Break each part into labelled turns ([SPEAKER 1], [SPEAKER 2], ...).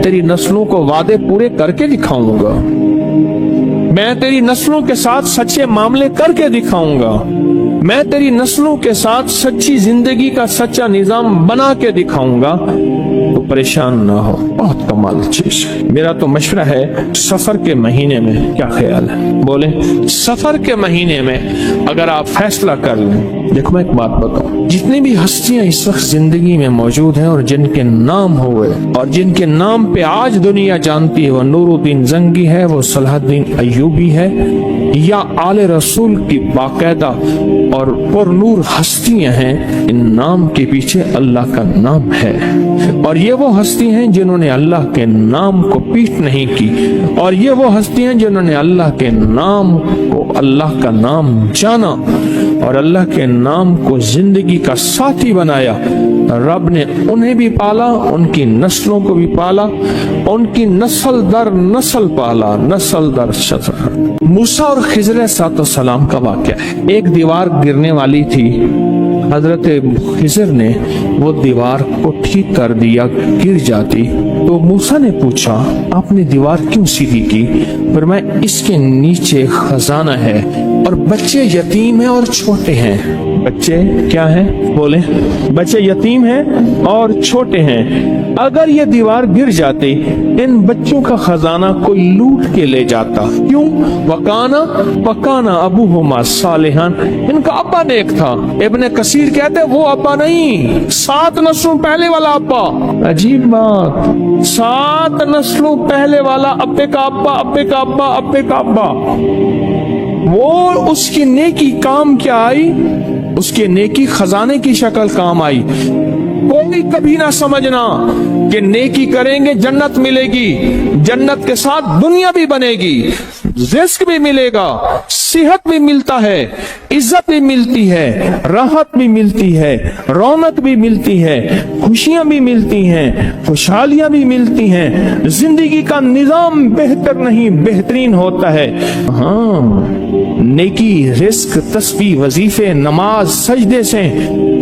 [SPEAKER 1] तेरी नस्लों को वादे पूरे करके दिखाऊंगा, मैं तेरी नस्लों के साथ सच्चे मामले करके दिखाऊंगा, मैं तेरी नस्लों के साथ सच्ची जिंदगी का सच्चा निजाम बना के दिखाऊंगा, तो परेशान ना हो। बहुत कमाल चीज है। मेरा तो मशवरा है, सफर के महीने में क्या ख्याल है? बोले सफर के महीने में अगर आप फैसला कर लें। देखो मैं एक बात बताऊं, जितनी भी हस्तियां इस वक्त जिंदगी में मौजूद हैं और जिनके नाम हुए और जिनके नाम पे आज दुनिया जानती है, वो नूरुद्दीन जंगी है, वो सलाहुद्दीन अय्यूबी है, या आले रसूल की बाकायदा और पुरनूर हस्तियां हैं, इन नाम के पीछे अल्लाह का नाम है। और ये वो हस्ती हैं जिन्होंने अल्लाह के नाम को पीठ नहीं की, और ये वो हस्ती हैं जिन्होंने अल्लाह के नाम को अल्लाह का नाम जाना और अल्लाह के नाम को जिंदगी का साथी बनाया। रब ने उन्हें भी पाला, उनकी नस्लों को भी पाला, उनकी नस्ल दर नस्ल पाला, नस्ल दर नस्ल। मूसा और खिज़र सलाम का वाक़या है। एक दीवार गिरने वाली थी, हजरत खिज़र ने वो दीवार को ठीक कर दिया, गिर जाती तो मूसा ने पूछा आपने दीवार क्यों सीधी की? फरमाया इसके नीचे खजाना है और बच्चे यतीम हैं और छोटे हैं। बच्चे क्या हैं? बोले बच्चे यतीम हैं और छोटे हैं। अगर ये दीवार गिर जाती, इन बच्चों का खजाना कोई लूट के ले जाता। क्यों? वकाना अबूहुमा सालिहान, इनका अब्बा नेक था। इब्ने कसीर कहते वो अब्बा नहीं, 7 नस्लों पहले वाला अब्बा। अजीब बात, 7 नस्लों पहले वाला अब्बे का अब्बा, अब्बे का अब्बा, अब्बे का अब्बा। वो उसकी नेकी काम क्या आई? उसके नेकी खजाने की शक्ल काम आई। कोई कभी ना समझना कि नेकी करेंगे जन्नत मिलेगी, जन्नत के साथ दुनिया भी बनेगी, रिस्क भी मिलेगा, सेहत भी मिलता है, इज्जत भी मिलती है, राहत भी मिलती है, रौनक भी मिलती है, खुशियां भी मिलती हैं, खुशहालियां भी मिलती हैं। जिंदगी का निजाम बेहतर नहीं बेहतरीन होता है। हाँ, नेकी, रिस्क, तस्बीह, वजीफे, नमाज, सजदे से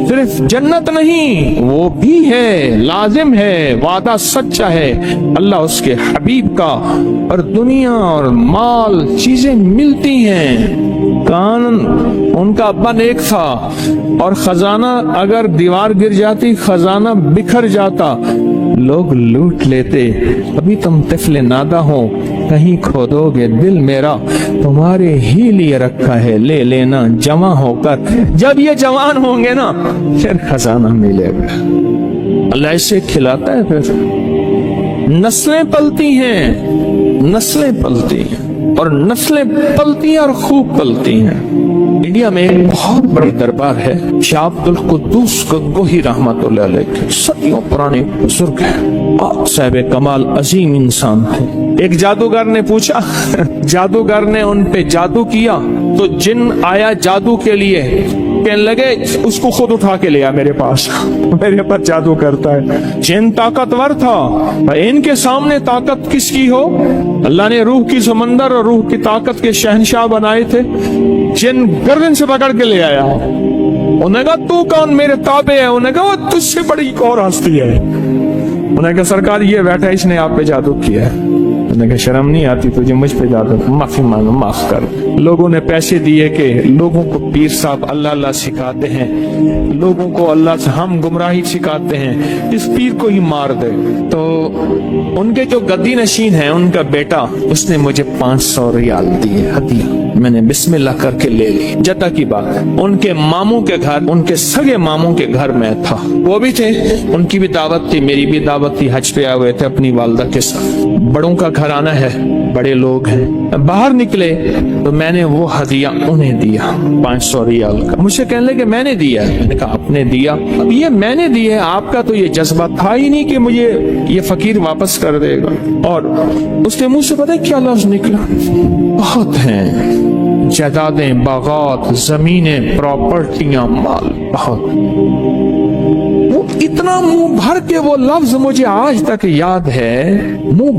[SPEAKER 1] सिर्फ जन्नत नहीं, वो भी है, लाजिम है, वादा सच्चा है अल्लाह उसके हबीब का, और दुनिया और माल चीजें मिलती हैं। कान उनका अब्बा नेक था और खजाना, अगर दीवार गिर जाती खजाना बिखर जाता, लोग लूट लेते। अभी तुम तिफले नादा हो, कहीं खोदोगे दिल मेरा, तुम्हारे ही लिए रखा है, ले लेना जमा होकर। जब ये जवान होंगे ना फिर खजाना मिलेगा। अल्लाह इसे खिलाता है। फिर नस्लें पलती हैं, नस्लें पलती हैं, और नस्लें पलती हैं और खूब पलती हैं। इंडिया में एक बहुत बड़ी दरबार है, शाह अब्दुल कुद्दूस गंगोही रहमतुल्लाह अलैह, सदियों पुराने बुजुर्ग हैं, साहिब कमाल अजीम इंसान थे। एक जादूगर ने पूछा, जादूगर ने उन पे जादू किया तो जिन आया जादू के लिए, कहने लगे उसको खुद उठा के ले आ मेरे पास, मेरे पर जादू करता है। जिन ताकतवर था, इनके सामने ताकत किसकी हो? अल्लाह ने रूह की समंदर और रूह की ताकत के शहंशाह बनाए थे। जिन गर्दन से पकड़ के ले आया, उन्होंने कहा तू कौन, मेरे ताबे है। उन्होंने कहा वो तुझसे बड़ी एक और हस्ती है। उन्होंने कहा सरकार ये बैठा, इसने आप पे जादू किया है। उन्होंने कहा शर्म नहीं आती तुझे मुझ पे जादू? माफी मांगो, माफ कर। लोगों ने पैसे दिए कि लोगों को पीर साहब अल्लाह अल्लाह सिखाते हैं, लोगों को अल्लाह से हम गुमराही सिखाते हैं, इस पीर को ही मार दे। तो उनके जो गद्दी नशीन है, उनका बेटा, उसने मुझे 500 रियाल दिए हदिया। मैंने बिस्मिल्लाह करके ले ली। जद्दा की बात है, उनके मामू के घर, उनके सगे मामू के घर में था, वो भी थे, उनकी भी दावत थी, मेरी भी दावत थी। हज पे आए हुए थे अपनी वालदा के साथ। बड़ों का घराना है, बड़े लोग हैं। बाहर निकले तो मैंने वो हदिया उन्हें दिया, 500 रियाल का। मुझे कहने लगे मैंने दिया। मैंने कहा आपने दिया? अब ये मैंने दिया, आपका तो ये जज्बा था ही नहीं कि मुझे ये फकीर वापस कर देगा। और उसके मुंह से पता है क्या लफ्ज निकला? बहुत हैं, जायदादें, बागात, जमीनें, प्रॉपर्टियां, माल, बहुत। वो इतना मुंह भर के वो लफ्ज मुझे आज तक याद है। मुंह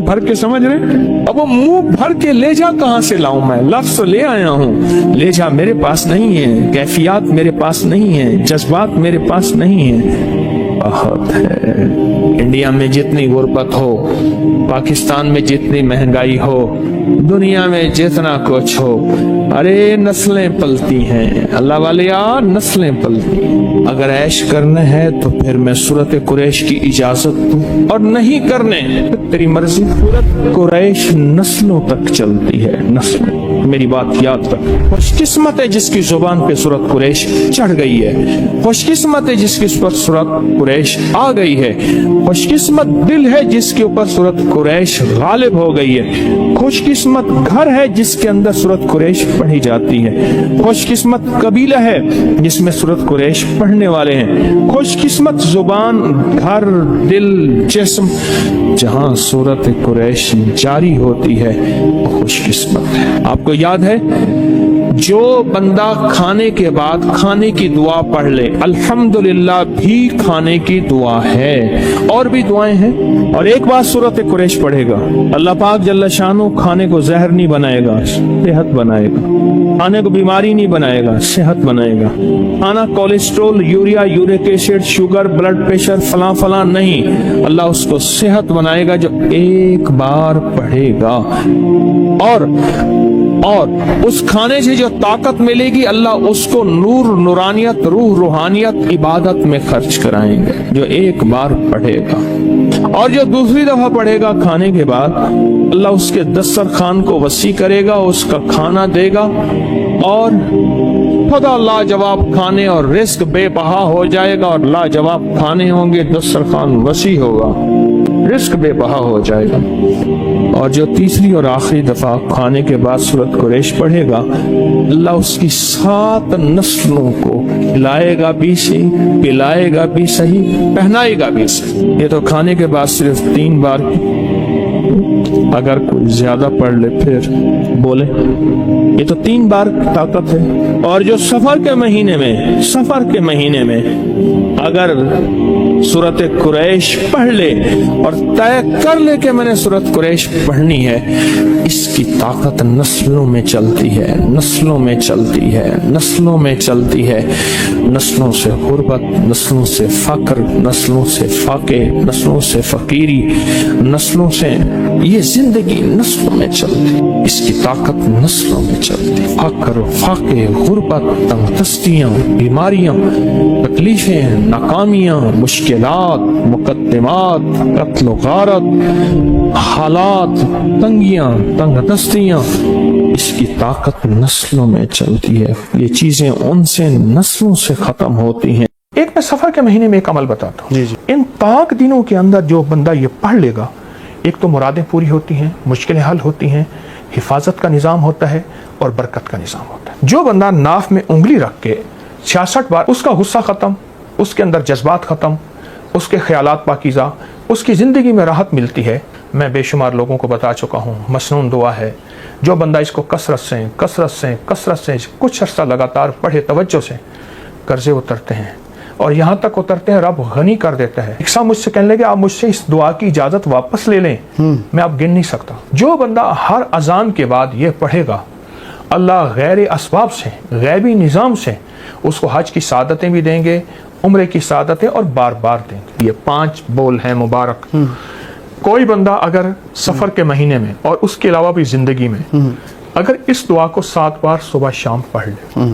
[SPEAKER 1] भर के समझ रहे? अब वो मुंह भर के ले जा कहां से लाऊं मैं? लफ्ज ले आया हूं, ले जा मेरे पास नहीं है, कैफियत मेरे पास नहीं है, जज्बात मेरे पास नहीं है। राहत है। इंडिया में जितनी गुर्बत हो, पाकिस्तान में जितनी महंगाई हो, दुनिया में जितना कुछ हो, अरे नस्लें पलती हैं अल्लाह वाले यार, नस्लें पलती। अगर ऐश करने हैं तो फिर मैं सूरत कुरैश की इजाजत दूं, और नहीं करने तो तेरी मर्जी। सूरत कुरैश नस्लों तक चलती है, नस्लों। मेरी बात याद रख। खुशकिस्मत है जिसकी जुबान पे सूरत कुरैश चढ़ गई है, खुशकिस्मत है जिसके ऊपर सूरत कुरैश आ गई है, खुशकिस्मत दिल है जिसके ऊपर सूरत कुरैश गालिब हो गई है, खुशकिस्मत घर है जिसके अंदर सूरत कुरैश पढ़ी जाती है, खुशकिस्मत कबीला है जिसमें सूरत कुरैश पढ़ने वाले हैं, खुशकिस्मत जुबान, घर, दिल, जिस्म जहां सूरत कुरैश जारी होती है वो खुशकिस्मत है। आपको याद है, जो बंदा खाने के बाद खाने की दुआ पढ़ ले, अल्हम्दुलिल्लाह भी खाने की दुआ है, और भी दुआएं हैं। और एक बार सूरत कुरैश पढ़ेगा, अल्लाह पाक जल्ल शानो खाने को जहर नहीं बनाएगा, सेहत बनाएगा। खाने को बीमारी नहीं बनाएगा, सेहत बनाएगा। खाना cholesterol, urea, uric acid, sugar, blood pressure, फला फला नहीं, अल्लाह उसको सेहत बनाएगा जो एक बार पढ़ेगा। और उस खाने से जो ताकत मिलेगी, अल्लाह उसको नूर, नूरानियत, रूह, रूहानियत, इबादत में खर्च कराएंगे जो एक बार पढ़ेगा। और जो दूसरी दफा पढ़ेगा खाने के बाद, अल्लाह उसके दस्तरखान को वसी करेगा, उसका खाना देगा, और खुदा लाजवाब खाने और रिस्क बेबहा हो जाएगा, और लाजवाब खाने होंगे, दस्तरखान वसी होगा, रिस्क बेबहा हो जाएगा। और जो तीसरी और आखिरी दफा खाने के बाद सूरत कुरैश पढ़ेगा, अल्लाह उसकी 7 नस्लों को खिलाएगा भी सही, पिलाएगा भी सही, पहनाएगा भी सही। ये तो खाने के बाद सिर्फ 3 बार, अगर कोई ज्यादा पढ़ ले फिर बोले। ये तो 3 बार ताकत है। और जो सफर के महीने में अगर सूरत कुरैश पढ़ ले और तय कर ले कि मैंने सूरत कुरैश पढ़नी है, इसकी ताकत नस्लों में चलती है, नस्लों में चलती है, नस्लों में चलती है। नस्लों से गुर्बत, नस्लों से फक्र, नस्लों से फाके, नस्लों से फकीरी, नस्लों से ये जिंदगी नस्लों में चलती, इसकी ताकत नस्लों में चलती। फक्र, फाके, गुर्बत, तंगदस्तियां, बीमारियां, तकलीफें, नाकामियां, मुश्किलात, मुकद्दमात, कत्ल गारत, हालात, तंगियां, तंगदस्तियां, इसकी ताकत नस्लों में चलती है। ये चीजें उनसे नस्लों से खत्म होती हैं। एक मैं सफर के महीने में एक अमल बताता हूँ। इन पाक दिनों के अंदर जो बंदा ये पढ़ लेगा, एक तो मुरादें पूरी होती हैं, मुश्किलें हल होती हैं, हिफाजत का निज़ाम होता है और बरकत का निज़ाम होता है। जो बंदा नाफ में उंगली रख के 66 बार, उसका गुस्सा ख़त्म, उसके अंदर जज्बात ख़त्म, उसके ख्यालात पाकीज़ा, उसकी ज़िंदगी में राहत मिलती है। मैं बेशुमार लोगों को बता चुका हूँ, मसनून दुआ है। जो बंदा इसको कसरत से कुछ अर्सा लगातार पढ़े, तवज्जो से, कर्जे उतरते हैं, और यहाँ तक उतरते हैं रब गनी कर देता है। एक साहब मुझसे कहने लगे, आप मुझसे इस दुआ की इजाज़त वापस ले लें, मैं अब गिन नहीं सकता। जो बंदा हर अजान के बाद ये पढ़ेगा, अल्लाह गैर असबाब से, गैबी निज़ाम से उसको हज की सादतें भी देंगे, उम्रे की सादतें, और बार बार देंगे। ये 5 बोल हैं मुबारक। कोई बंदा अगर सफ़र के महीने में और उसके अलावा भी ज़िंदगी में अगर इस दुआ को 7 बार सुबह शाम पढ़ ले,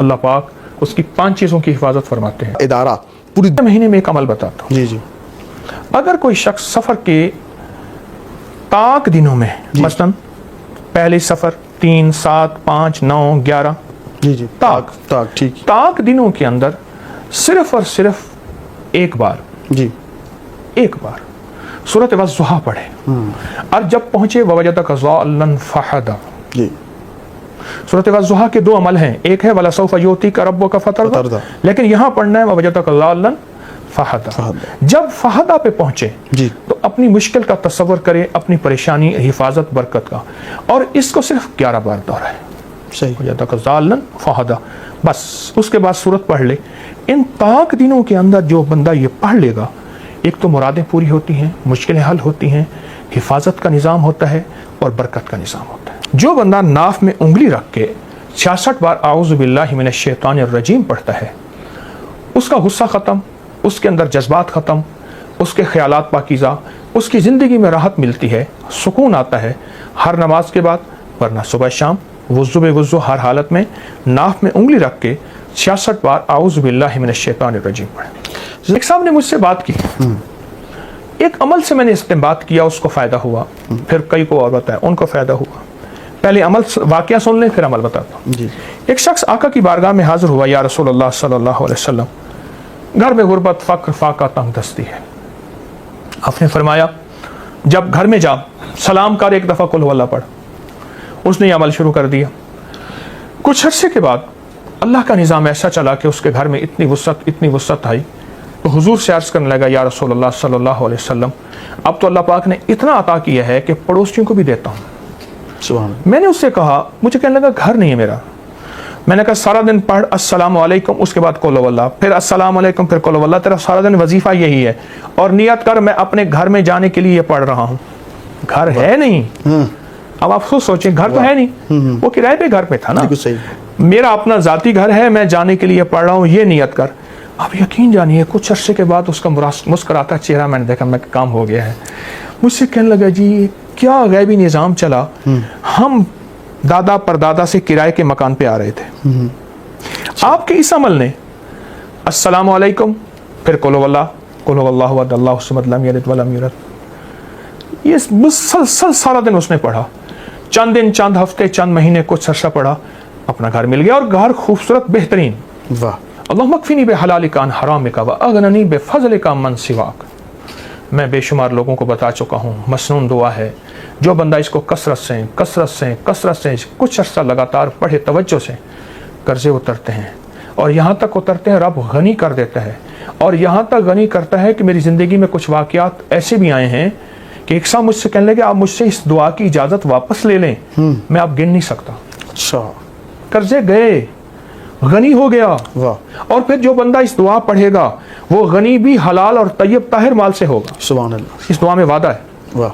[SPEAKER 1] अल्लाह पाक उसकी 5 चीज़ों की हिफाजत फरमाते हैं।
[SPEAKER 2] इदारा पूरी
[SPEAKER 1] महीने में एक अमल बताता हूँ।
[SPEAKER 2] जी।
[SPEAKER 1] अगर कोई शख्स सफ़र के ताक दिनों में, मसलन पहले सफ़र 3, 7, 5, 9, 11,
[SPEAKER 2] जी ताक ठीक,
[SPEAKER 1] ताक दिनों के अंदर सिर्फ और सिर्फ एक बार सूरत वज़्ज़ुहा पढ़े, और जब पहुंचे ववजदक ज़ाल्लन फ़हदा। सूरत वज़्ज़ुहा के 2 अमल हैं, एक है वला सौफ़ युअतीका रब्बुका फ़तरदा, लेकिन यहाँ पढ़ना है ववजदक ज़ाल्लन फ़हदा। जब फ़हदा पे पहुंचे तो अपनी मुश्किल का तसव्वुर करे, अपनी परेशानी, हिफाजत, बरकत का, और इसको सिर्फ 11 बार दोहराए। ववजदक ज़ाल्लन फ़हदा, बस उसके बाद सूरत पढ़ ले। इन ताक दिनों के अंदर जो बंदा ये पढ़ लेगा, एक तो मुरादें पूरी होती हैं, मुश्किलें हल होती हैं, हिफाजत का निज़ाम होता है और बरकत का निज़ाम होता है। जो बंदा नाफ में उंगली रख के 66 बार आऊज़ु बिल्लाहि मिनश शैतानिर रजीम पढ़ता है, उसका गुस्सा ख़त्म, उसके अंदर जज्बात ख़त्म, उसके ख्यालात पाकीज़ा, उसकी ज़िंदगी में राहत मिलती है, सुकून आता है हर नमाज के बाद, वरना सुबह शाम वुज़ू बेवुज़ू हर हालत में नाफ में उंगली रख के 66 बार आऊज़ु बिल्लाहि मिनश शैतानिर रजीम पढ़ें। एक साहब ने मुझसे बात की, एक अमल से मैंने इस्तेमाल किया, उसको फ़ायदा हुआ, फिर कई को और बताया उनको फ़ायदा हुआ। पहले अमल वाक़या सुन लें, फिर अमल बताता हूँ जी। एक शख्स आका की बारगाह में हाजिर हुआ, या रसूलल्लाह सल्लल्लाहु अलैहि वसल्लम, घर में गुर्बत, फ़क्र, फाका, तंग दस्ती है। आपने फरमाया जब घर में जा सलाम कर, एक दफ़ा कुल हुवल्लाह पढ़। उसने ये अमल शुरू कर दिया। कुछ अरसे के बाद अल्लाह का निज़ाम ऐसा चला कि उसके घर में इतनी वुसअत आई, तो हुजूर से अर्ज़ करने लगा, या रसूलल्लाह सल्लल्लाहु अलैहि वसल्लम, अब तो अल्लाह पाक ने इतना अता किया है कि पड़ोसियों को भी देता हूँ। मैंने उससे कहा, मुझे कहने लगा घर नहीं है मेरा। मैंने कहा सारा दिन पढ़ अस्सलाम वालेकुम, उसके बाद कुल हुवल्लाह, फिर अस्सलाम वालेकुम, फिर कुल हुवल्लाह, तेरा सारा दिन वजीफा यही है, और नियत कर मैं अपने घर में जाने के लिए पढ़ रहा हूँ। घर है नहीं। अब आप सोचें, घर तो है नहीं, वो किराए पे घर पे था ना, मेरा अपना जाती घर है, मैं जाने के लिए पढ़ रहा हूँ, ये नियत कर। अब यकीन जानिए कुछ अरसे के बाद उसका मुस्कुराता चेहरा मैंने देखा, मैं काम हो गया है। मुझसे कहने लगा, जी क्या गैबी निज़ाम चला, हम दादा परदादा से किराए के मकान पे आ रहे थे, आपके इस अमल ने अस्सलाम वालेकुम, फिर कुल हुवल्लाह, कुल हुवल्लाहु अहद अल्लाहु समद लम यलिद वलम यूलद, ये मुसलसल सारा दिन उसने पढ़ा। चंद दिन, चंद हफ्ते, चंद महीने, कुछ अरसा पढ़ा, अपना घर मिल गया, और घर खूबसूरत बेहतरीन। वाह। अल्लाहुम्मा कफ़िनी बिहलालिका अन हरामिका व अगननी बिफज़लिका मन सिवाक। मैं बेशुमार लोगों को बता चुका हूँ, मसनून दुआ है, जो बंदा इसको कसरत से कुछ अर्सा लगातार पढ़े, तवज्जो से, कर्जे उतरते हैं, और यहाँ तक उतरते हैं रब गनी कर देता है, और यहाँ तक गनी करता है कि मेरी ज़िंदगी में कुछ वाक़यात ऐसे भी आए हैं कि एक साहब मुझसे कहने लगे, आप मुझसे इस दुआ की इजाज़त वापस ले लें, मैं आप गिन नहीं सकता। अच्छा, कर्जे गए, गनी हो गया। वाह। और फिर जो बंदा इस दुआ पढ़ेगा वो गनी भी हलाल और तैयब ताहिर माल से होगा। सुभान अल्लाह, इस दुआ में वादा है। वाह।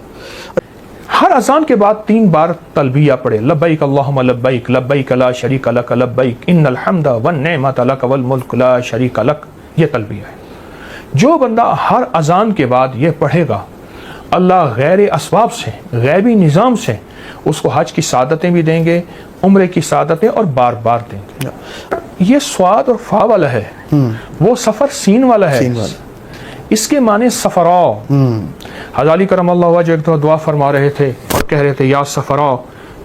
[SPEAKER 1] हर अज़ान के बाद 3 बार तलबिया पढ़े, लब्बैक अल्लाहुम्मा लब्बैक, लब्बैक ला शरीका लक लब्बैक, इन्नल हम्दा वन नेमत लक वल मुल्क ला शरीका लक। ये तलबिया है। जो बंदा हर अज़ान के बाद ये पढ़ेगा, अल्लाह गैर असबाब से, गैबी निज़ाम से उसको हज की सादतें भी देंगे, उम्रे की सादतें, और बार बार देंगे। ये स्वाद और फा वाला है, वो सफ़र सीन वाला है। इसके माने सफ़रा। हज़ाली करमल्लाहु वजहहु एक दुआ फरमा रहे थे और कह रहे थे, या सफ़रा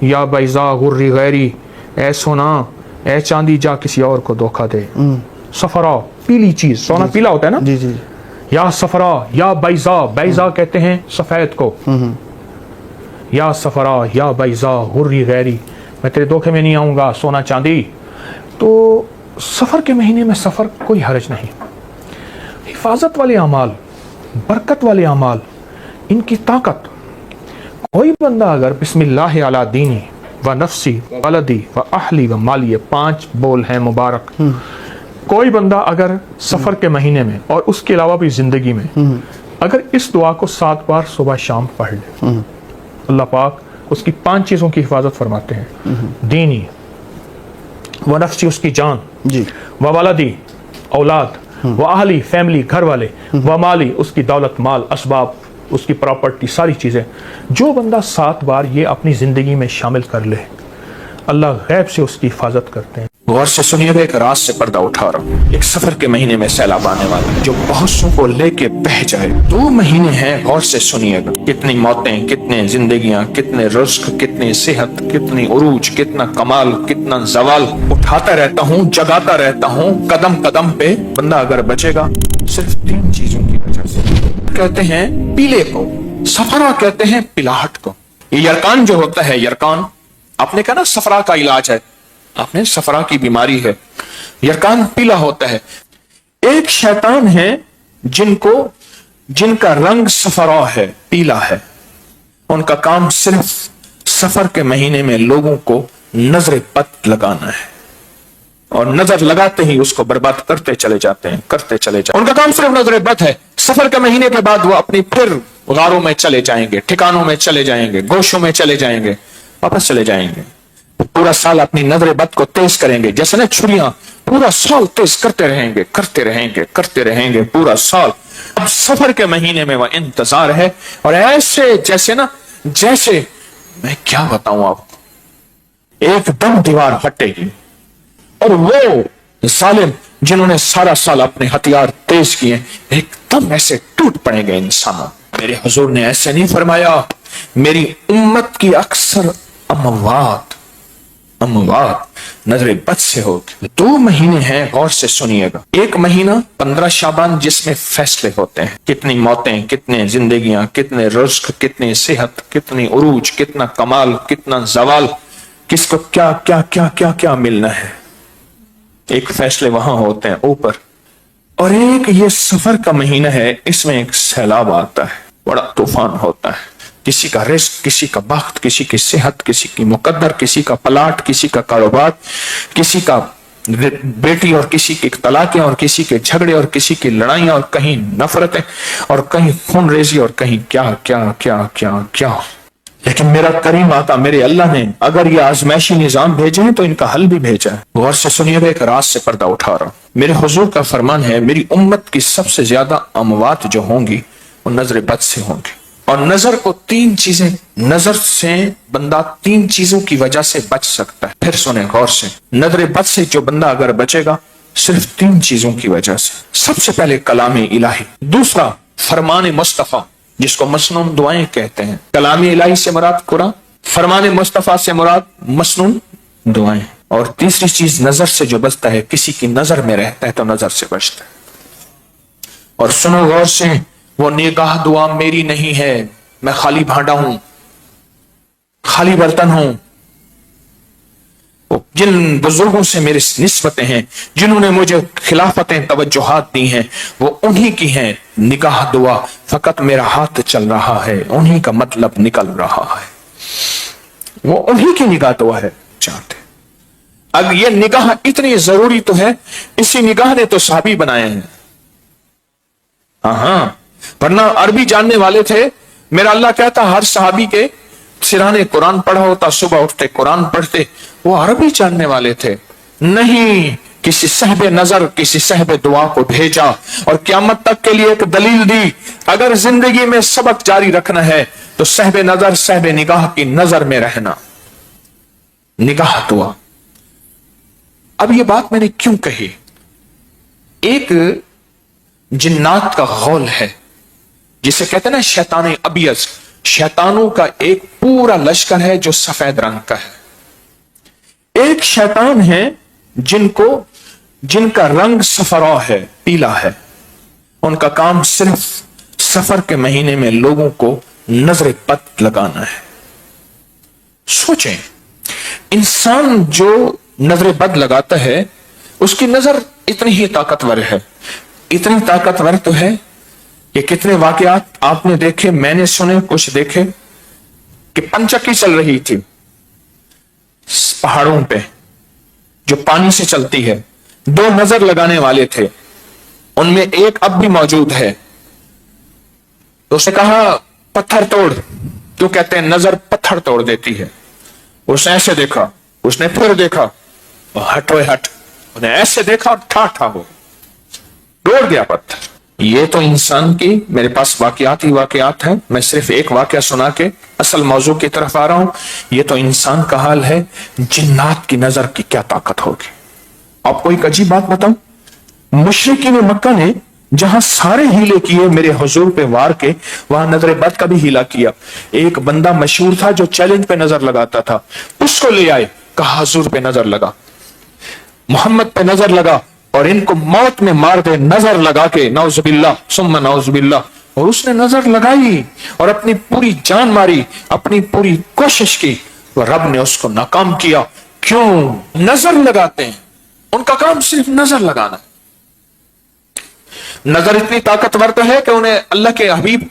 [SPEAKER 1] या बैज़ा गुर्री गैरी, ए सोना, ए चांदी, जा किसी और को धोखा दे। सफ़रा पीली चीज़, सोना पीला होता है ना। जी जी। या सफ़रा या बैज़ा, बैज़ा कहते हैं सफ़ेद को। या सफ़रा या बैज़ा गुर्री गैरी, मैं तेरे धोखे में नहीं आऊँगा, सोना चांदी। तो सफ़र के महीने में सफ़र कोई हर्ज नहीं। हिफाजत वाले अमाल, बरकत वाले अमाल, इनकी ताकत। कोई बंदा अगर बिस्मिल्लाह अला दीनी व नफ्सी वलदी व अहली व माली, ये 5 बोल हैं मुबारक, कोई बंदा अगर सफ़र के महीने में और उसके अलावा भी ज़िंदगी में अगर इस दुआ को 7 बार सुबह शाम पढ़ ले, अल्लाह पाक उसकी 5 चीज़ों की हिफाजत फरमाते हैं। दीनी व नफ्सी, उसकी जान जी, व वलदी औलाद, व अहली फैमिली घर वाले, व माली उसकी दौलत माल असबाब, उसकी प्रॉपर्टी सारी चीज़ें। जो बंदा 7 बार ये अपनी ज़िंदगी में शामिल कर ले, अल्लाह गैब से उसकी हिफाजत करते हैं। गौर से सुनिएगा, एक रात से पर्दा उठा रहा हूँ। एक सफर के महीने में सैलाब आने वाला है जो बहुत सौ को लेके बह जाए। 2 महीने हैं, गौर से सुनिएगा। कितनी मौतें, कितने जिंदगियां, कितने रिस्क, कितनी सेहत, कितनी उरूज, कितना कमाल, कितना जवाल। उठाता रहता हूँ, जगाता रहता हूँ, कदम कदम पे। बंदा अगर बचेगा सिर्फ 3 चीजों की वजह से। कहते हैं पीले को, सफरा कहते हैं पिलाहट को। ये यरकान जो होता है, यरकान, आपने कहा ना सफरा का इलाज है, आपने सफरा की बीमारी है, यरकान पीला होता है। एक शैतान है जिनका रंग सफरा है, पीला है। उनका काम सिर्फ सफर के महीने में लोगों को नजर बद लगाना है, और नजर लगाते ही उसको बर्बाद करते चले जाते हैं, करते चले जाते हैं। उनका काम सिर्फ नजर बद है। सफर के महीने के बाद वो अपनी फिर गारों में चले जाएंगे, ठिकानों में चले जाएंगे, गोशों में चले जाएंगे, वापस चले जाएंगे। पूरा साल अपनी नजर बद को तेज करेंगे, जैसे ना छुरियां पूरा साल तेज करते रहेंगे करते रहेंगे करते रहेंगे पूरा साल। अब सफर के महीने में वह इंतजार है, और ऐसे जैसे ना, जैसे मैं क्या बताऊं आपको, एकदम दीवार हटेगी और वो जालिम जिन्होंने सारा साल अपने हथियार तेज किए एकदम ऐसे टूट पड़ेंगे इंसान। मेरे हुजूर ने ऐसे नहीं फरमाया, मेरी उम्मत की अक्सर अमवात नजरे बद से होगी। 2 महीने हैं, गौर से सुनिएगा। एक महीना 15 शाबान जिसमें फैसले होते हैं, कितनी मौतें, कितने जिंदगियां, कितने रिज़्क, कितनी सेहत, कितनी उरूज, कितना कमाल, कितना जवाल, किसको क्या क्या क्या क्या क्या मिलना है। एक फैसले वहां होते हैं ऊपर, और एक ये सफर का महीना है, इसमें एक सैलाब आता है, बड़ा तूफान होता है। किसी का रिस्क, किसी का बख्त, किसी की सेहत, किसी की मुकद्दर, किसी का पलाट, किसी का कारोबार, किसी का बेटी और किसी की तलाकें और किसी के झगड़े और किसी की लड़ाइयां और कहीं नफरतें और कहीं खून रेजी और कहीं क्या क्या क्या क्या क्या। लेकिन मेरा करीम आता मेरे अल्लाह ने अगर ये आजमाइशी निजाम भेजे हैं तो इनका हल भी भेजा है। गौर से सुनिएगा, एक रात से पर्दा उठा रहा हूं। मेरे हुजूर का फरमान है, मेरी उम्मत की सबसे ज्यादा अमवात जो होंगी वो नजर बद से होंगी। और नजर को 3 चीजें, नजर से बंदा 3 चीजों की वजह से बच सकता है। फिर सुने गौर से, नजर बद से जो बंदा अगर बचेगा सिर्फ 3 चीजों की वजह से। सबसे पहले कलाम इलाही, दूसरा फरमान मुस्तफा जिसको मसनून दुआएं कहते हैं। कलाम इलाही से मुराद कुरान, फरमान मुस्तफा से मुराद मसनून दुआएं। और तीसरी चीज नजर से जो बचता है, किसी की नजर में रहता है तो नजर से बचता है। और सुनो गौर से, वो निगाह दुआ मेरी नहीं है, मैं खाली भांडा हूं, खाली बर्तन हूं। वो जिन बुजुर्गों से मेरी निस्बतें हैं, जिन्होंने मुझे खिलाफतें तवज्जुहात दी हैं, वो उन्हीं की हैं निगाह दुआ। फकत मेरा हाथ चल रहा है, उन्हीं का मतलब निकल रहा है, वो उन्हीं की निगाह दुआ है चाहते। अब ये निगाह इतनी जरूरी तो है, इसी निगाह ने तो सहाबी बनाए हैं। हाँ, वरना अरबी जानने वाले थे। मेरा अल्लाह कहता हर सहाबी के सिराने कुरान पढ़ा होता, सुबह उठते कुरान पढ़ते, वो अरबी जानने वाले थे। नहीं, किसी सहबे नजर, किसी सहबे दुआ को भेजा और क़यामत तक के लिए एक दलील दी। अगर जिंदगी में सबक जारी रखना है तो सहबे नजर, सहबे निगाह की नजर में रहना, निगाह दुआ। अब ये बात मैंने क्यों कही? एक जिन्नात का गौल है जिसे कहते हैं ना शैतान अबियज, शैतानों का एक पूरा लश्कर है जो सफेद रंग का है। एक शैतान है जिनका रंग सफरा है, पीला है। उनका काम सिर्फ सफर के महीने में लोगों को नजर बद लगाना है। सोचें, इंसान जो नजर बद लगाता है उसकी नजर इतनी ही ताकतवर है, इतनी ताकतवर तो है कि कितने वाकयात आपने देखे, मैंने सुने, कुछ देखे कि पंचक्की चल रही थी पहाड़ों पे जो पानी से चलती है। 2 नजर लगाने वाले थे, उनमें एक अब भी मौजूद है। तो उसने कहा पत्थर तोड़, क्यों कहते हैं नजर पत्थर तोड़ देती है। उसने ऐसे देखा, उसने फिर देखा, हटो हट, उसने ऐसे देखा और ठा हो तोड़ गया पत्थर। ये तो इंसान की, मेरे पास वाकयात ही वाकयात है, मैं सिर्फ एक वाकया सुना के असल मौजू की तरफ आ रहा हूं। ये तो इंसान का हाल है, जिन्नात की नजर की क्या ताकत होगी। आपको एक अजीब बात बताऊं, मुशरिकीन मक्का ने जहां सारे हीले किए मेरे हुजूर पे वार के, वहां नजर बद का भी हीला किया। एक बंदा मशहूर था जो चैलेंज पे नजर लगाता था, उसको ले आए, कहा हुजूर पे नजर लगा, मोहम्मद पे नजर लगा और इनको मौत में मार दे, नजर लगा के, नौजुबिल्लाह सुम्मा नौजुबिल्लाह। और उसने नजर लगाई और अपनी पूरी जान मारी, अपनी पूरी कोशिश की, और रब ने उसको नाकाम किया। क्यों? नजर लगाते हैं, उनका काम सिर्फ नजर लगाना। नजर इतनी ताकतवर तो है कि उन्हें अल्लाह के हबीब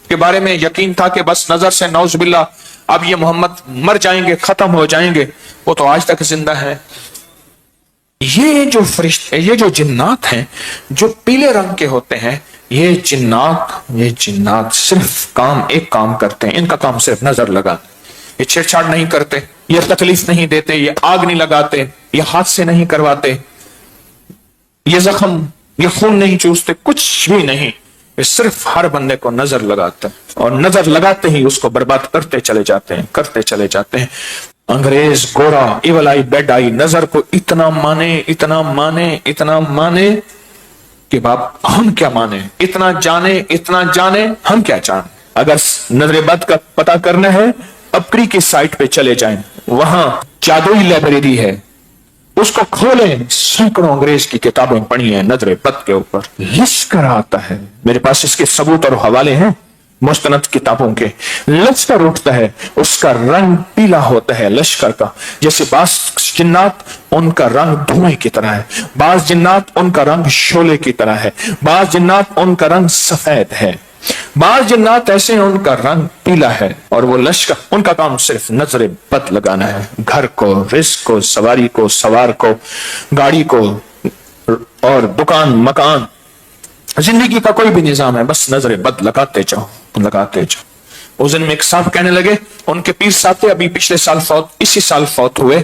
[SPEAKER 1] के बारे में यकीन था कि बस नजर से नौजुबिल्लाह अब ये मोहम्मद मर जाएंगे, खत्म हो जाएंगे। वो तो आज तक जिंदा है। ये जो फरिश्ते, ये जो जिन्नात हैं जो पीले रंग के होते हैं, ये जिन्नात सिर्फ एक काम करते हैं, इनका काम सिर्फ नजर लगाना। ये छेड़छाड़ नहीं करते, یہ تکلیف نہیں دیتے, یہ آگ نہیں لگاتے, یہ حادثے نہیں کرواتے, یہ زخم, یہ خون نہیں چوستے, کچھ بھی نہیں. یہ صرف ہر بندے کو نظر لگاتا ہے, اور نظر لگاتے ہی اس کو برباد کرتے چلے جاتے ہیں, کرتے چلے جاتے ہیں. انگریز گورا ایول آئی بیڈ آئی نظر کو اتنا مانے, اتنا مانے, اتنا مانے کہ باپ ہم کیا مانے, اتنا جانے ہم کیا جانے. اگر نظر بد کا پتہ کرنا ہے, اپری کی سائٹ پہ چلے جائیں, وہاں جادوئی لائبریری ہے, اس کو کھولیں, سینکڑوں انگریز کی کتابیں پڑھی ہیں نظر بد کے اوپر. لشکر آتا ہے, میرے پاس اس کے ثبوت اور حوالے ہیں مستند کتابوں کے. لشکر اٹھتا ہے, اس کا رنگ پیلا ہوتا ہے لشکر کا, جیسے بعض جنات ان کا رنگ دھوئیں کی طرح ہے, بعض جنات ان کا رنگ شعلے کی طرح ہے, بعض جنات ان کا رنگ سفید ہے, بعض جنات ایسے ان کا رنگ پیلا ہے. اور وہ لشکر, ان کا کام صرف نظر بد لگانا ہے, گھر کو, رزق کو, سواری کو, سوار کو, گاڑی کو, اور دکان, مکان, زندگی کا کوئی بھی نظام ہے, بس نظر بد لگاتے جاؤ, لگاتے جاؤ. اس دن میں ایک صاحب کہنے لگے, ان کے پیر صاحب تھے, ابھی پچھلے سال فوت, اسی سال فوت ہوئے,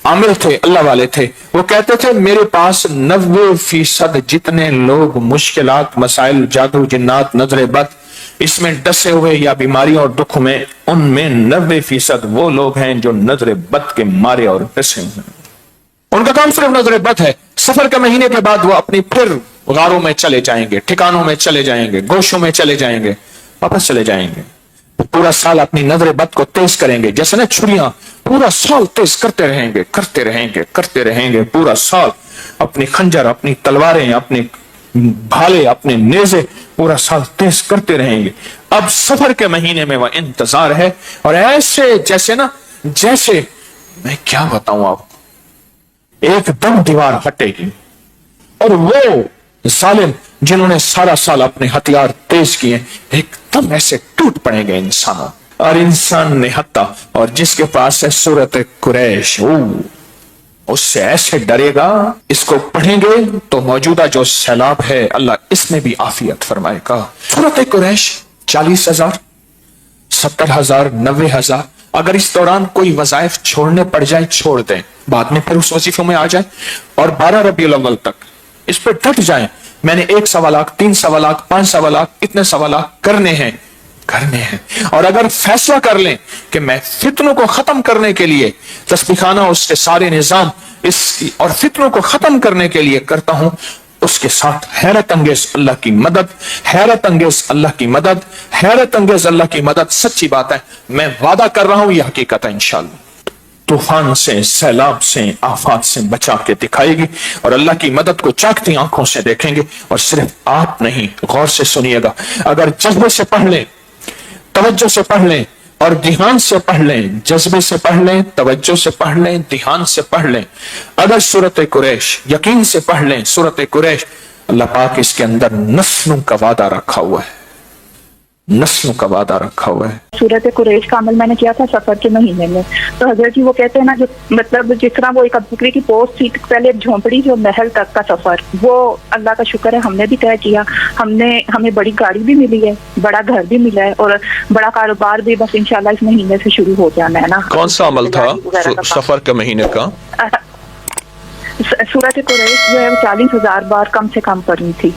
[SPEAKER 1] عامل تھے, اللہ والے تھے. وہ کہتے تھے میرے پاس 90% جتنے لوگ مشکلات, مسائل, جادو, جنات, نظر بد اس میں ڈسے ہوئے یا بیماری اور دکھ میں, ان میں 90% وہ لوگ ہیں جو نظر بد کے مارے اور ڈسے ہوئے. ان کا کام صرف نظر بد ہے. سفر کے مہینے کے بعد وہ اپنی پھر غاروں میں چلے جائیں گے, ٹھکانوں میں چلے جائیں گے, گوشوں میں چلے جائیں گے, واپس چلے جائیں گے. پورا سال اپنی نظر بد کو تیز کریں گے, جیسے نا چھریاں, پورا سال تیز کرتے رہیں گے, کرتے رہیں گے, کرتے رہیں گے. پورا سال اپنی خنجر, اپنی تلواریں, اپنے بھالے, اپنے نیزے پورا سال تیز کرتے رہیں گے. اب سفر کے مہینے میں وہ انتظار ہے, اور ایسے جیسے نا, جیسے میں کیا بتاؤں آپ, ایک دم دیوار ہٹے گی, اور وہ ظالم جنہوں نے سارا سال اپنے ہتھیار تیز کیے, ایک دم ایسے ٹوٹ پڑیں گے انسانوں. اور انسان نہتا, اور جس کے پاس ہے سورت قریش, اس سے ایسے ڈرے گا. اس کو پڑھیں گے تو موجودہ جو سیلاب ہے اللہ اس میں بھی عافیت فرمائے گا. سورت قریش 40,000, 70,000, 90,000. اگر اس دوران کوئی وظائف چھوڑنے پڑ جائے, چھوڑ دیں, بعد میں پھر اس وظیفوں میں آ جائیں, اور 12 ربیع الاول تک اس پہ ڈٹ جائیں. میں نے 1 سوا لاکھ, 3 سوا لاکھ, 5 سوا لاکھ, اتنے سوا لاکھ کرنے ہیں. اور اگر فیصلہ کر لیں کہ میں فتنوں کو ختم کرنے کے لیے تسبیحانہ اس کے سارے نظام اور فتنوں کو ختم کرنے کے لیے کرتا ہوں, اس کے ساتھ حیرت انگیز اللہ کی مدد, حیرت انگیز اللہ کی مدد, حیرت انگیز اللہ کی مدد. سچی بات ہے, میں وعدہ کر رہا ہوں, یہ حقیقت ہے. انشاءاللہ طوفان سے, سیلاب سے, آفات سے بچا کے دکھائے گی, اور اللہ کی مدد کو چاکتی آنکھوں سے دیکھیں گے. اور صرف آپ نہیں, غور سے سنیے گا, اگر جذبے سے پڑھ لیں, توجہ سے پڑھ لیں, اور دھیان سے پڑھ لیں, جذبے سے پڑھ لیں, توجہ سے پڑھ لیں, دھیان سے پڑھ لیں, اگر سورت قریش یقین سے پڑھ لیں, سورت قریش, اللہ پاک اس کے اندر نسلوں کا وعدہ رکھا ہوا ہے, نسلوں کا وعدہ رکھا ہوا ہے.
[SPEAKER 3] سورت قریش کا عمل میں نے کیا تھا سفر کے مہینے میں. تو حضرت جی وہ کہتے ہیں نا, جو مطلب جس طرح وہ ایک بکری کی پوسٹ تھی, پہلے ایک جھونپڑی جو محل تک کا سفر, وہ اللہ کا شکر ہے ہم نے بھی طے کیا. ہمیں بڑی گاڑی بھی ملی ہے, بڑا گھر بھی ملا ہے, اور بڑا کاروبار بھی بس انشاءاللہ اس مہینے سے شروع ہو جانا ہے نا.
[SPEAKER 1] کون سا عمل تھا سفر کے مہینے کا؟
[SPEAKER 3] سورت قریش جو ہے 40,000 بار کم سے کم پڑھنی تھی.